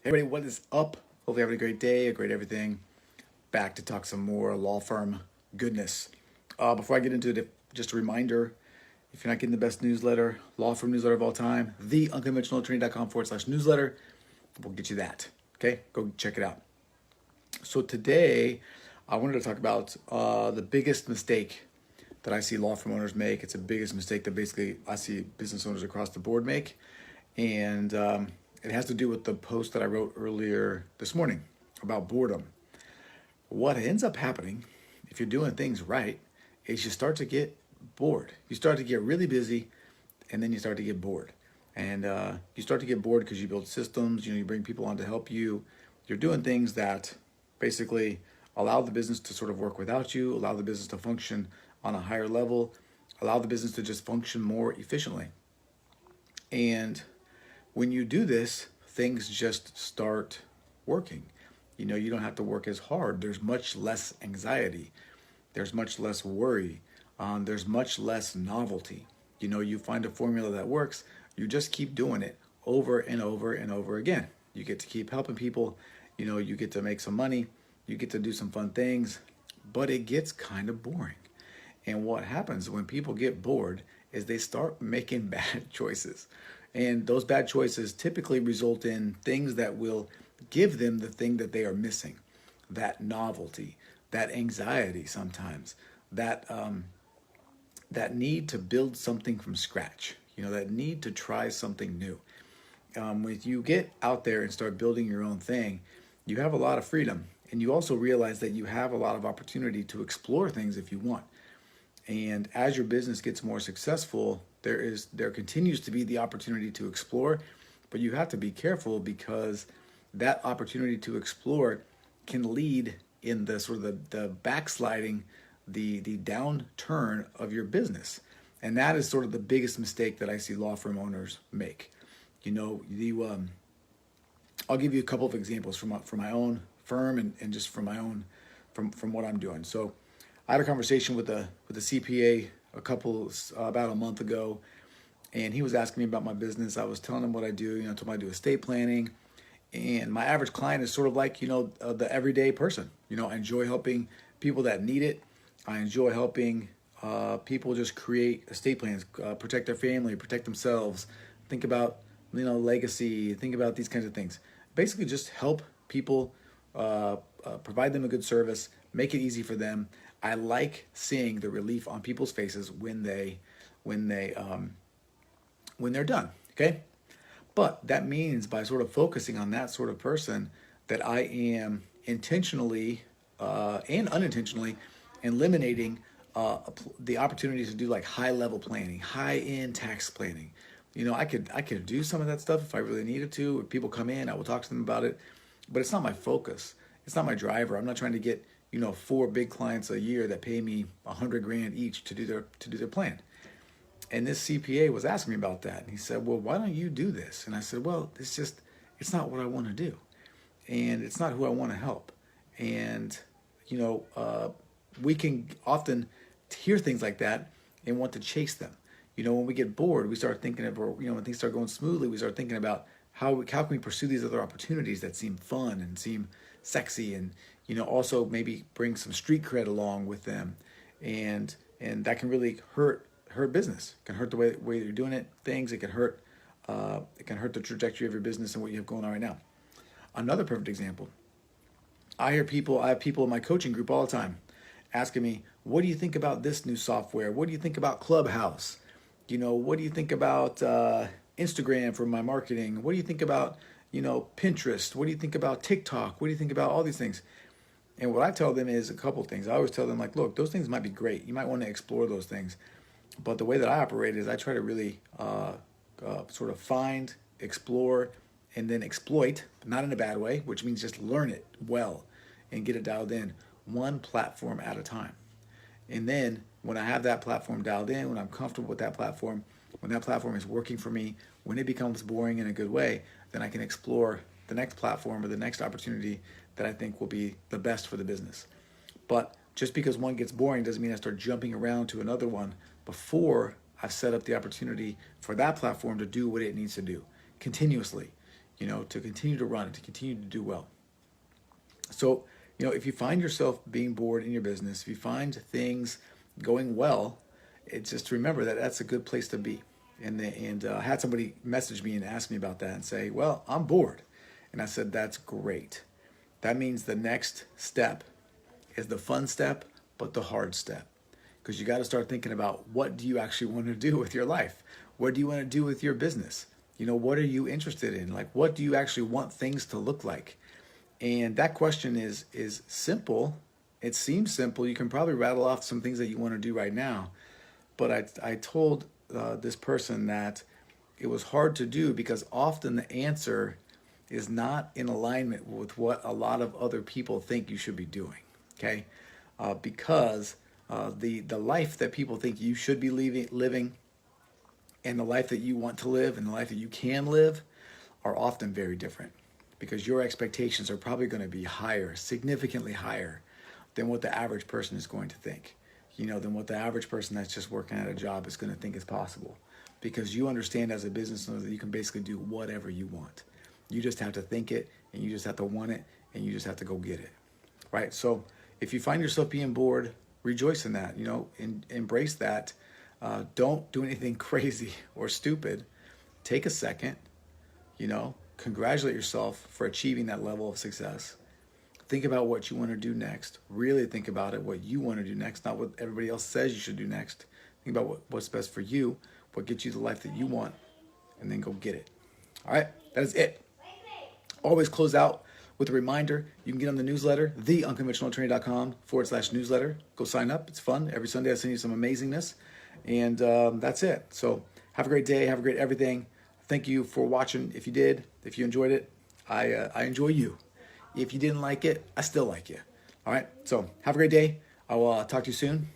Hey everybody, what is up? Hopefully you're having a great day, a great everything. Back to talk some more law firm goodness. Before I get into it, just a reminder, if you're not getting the best newsletter, law firm newsletter of all time, the unconventionalattorney.com/newsletter, we'll get you that. Okay, go check it out. So today, I wanted to talk about the biggest mistake that I see law firm owners make. It's the biggest mistake that basically I see business owners across the board make. And it has to do with the post that I wrote earlier this morning about boredom. What ends up happening if you're doing things right is you start to get bored. You start to get really busy, and then you start to get bored. And you start to get bored because you build systems, you bring people on to help you. You're doing things that basically allow the business to sort of work without you, allow the business to function on a higher level, allow the business to just function more efficiently. And when you do this, things just start working. You don't have to work as hard. There's much less anxiety. There's much less worry. There's much less novelty. You find a formula that works. You just keep doing it over and over and over again. You get to keep helping people. You get to make some money. You get to do some fun things, but it gets kind of boring. And what happens when people get bored is they start making bad choices. And those bad choices typically result in things that will give them the thing that they are missing, that novelty, that anxiety sometimes, that need to build something from scratch, that need to try something new. When you get out there and start building your own thing, you have a lot of freedom. And you also realize that you have a lot of opportunity to explore things if you want. And as your business gets more successful, there continues to be the opportunity to explore, but you have to be careful because that opportunity to explore can lead in the sort of the backsliding, the downturn of your business. And that is sort of the biggest mistake that I see law firm owners make. I'll give you a couple of examples from my own firm and just from my own from what I'm doing. So I had a conversation with a CPA about a month ago, and he was asking me about my business. I was telling him what I do. I told him I do estate planning, and my average client is sort of like the everyday person. I enjoy helping people that need it. I enjoy helping people just create estate plans, protect their family, protect themselves. Think about legacy. Think about these kinds of things. Basically, just help people, provide them a good service, make it easy for them. I like seeing the relief on people's faces when they're done. Okay, but that means by sort of focusing on that sort of person that I am intentionally and unintentionally eliminating the opportunity to do like high level planning, high end tax planning. I could do some of that stuff if I really needed to. If people come in, I will talk to them about it, but it's not my focus. It's not my driver. I'm not trying to get 4 big clients a year that pay me $100,000 each to do their plan. And this CPA was asking me about that. And he said, well, why don't you do this? And I said, well, it's not what I want to do. And it's not who I want to help. And, we can often hear things like that and want to chase them. When we get bored, we start thinking of, or, when things start going smoothly, we start thinking about how can we pursue these other opportunities that seem fun and seem sexy and, also maybe bring some street cred along with them. And that can really hurt business. It can hurt the way you're doing things. It can hurt the trajectory of your business and what you have going on right now. Another perfect example. I have people in my coaching group all the time asking me, what do you think about this new software? What do you think about Clubhouse? What do you think about Instagram for my marketing? What do you think about, Pinterest? What do you think about TikTok? What do you think about all these things? And what I tell them is a couple of things. I always tell them, like, look, those things might be great. You might want to explore those things. But the way that I operate is I try to really sort of find, explore, and then exploit, but not in a bad way, which means just learn it well and get it dialed in, one platform at a time. And then when I have that platform dialed in, when I'm comfortable with that platform, when that platform is working for me, when it becomes boring in a good way, then I can explore the next platform or the next opportunity that I think will be the best for the business. But just because one gets boring doesn't mean I start jumping around to another one before I've set up the opportunity for that platform to do what it needs to do continuously. to continue to run and to continue to do well. So, if you find yourself being bored in your business, if you find things going well, it's just to remember that that's a good place to be. And I had somebody message me and ask me about that and say, well, I'm bored. And I said, that's great. That means the next step is the fun step, but the hard step. Because you got to start thinking about, what do you actually want to do with your life? What do you want to do with your business? What are you interested in? Like, what do you actually want things to look like? And that question is simple. It seems simple. You can probably rattle off some things that you want to do right now. But I told this person that it was hard to do because often the answer is not in alignment with what a lot of other people think you should be doing. Okay, because the life that people think you should be living, and the life that you want to live, and the life that you can live, are often very different. Because your expectations are probably going to be higher, significantly higher, than what the average person is going to think. Than what the average person that's just working at a job is going to think is possible. Because you understand as a business owner that you can basically do whatever you want. You just have to think it, and you just have to want it, and you just have to go get it. Right? So if you find yourself being bored, rejoice in that, embrace that. Don't do anything crazy or stupid. Take a second, congratulate yourself for achieving that level of success. Think about what you want to do next. Really think about it, what you want to do next, not what everybody else says you should do next. Think about what's best for you, what gets you the life that you want, and then go get it. All right, that is it. Always close out with a reminder. You can get on the newsletter, theunconventionalattorney.com/newsletter. Go sign up. It's fun. Every Sunday I send you some amazingness. And that's it. So have a great day. Have a great everything. Thank you for watching. If you did, if you enjoyed it, I enjoy you. If you didn't like it, I still like you. All right. So have a great day. I will talk to you soon.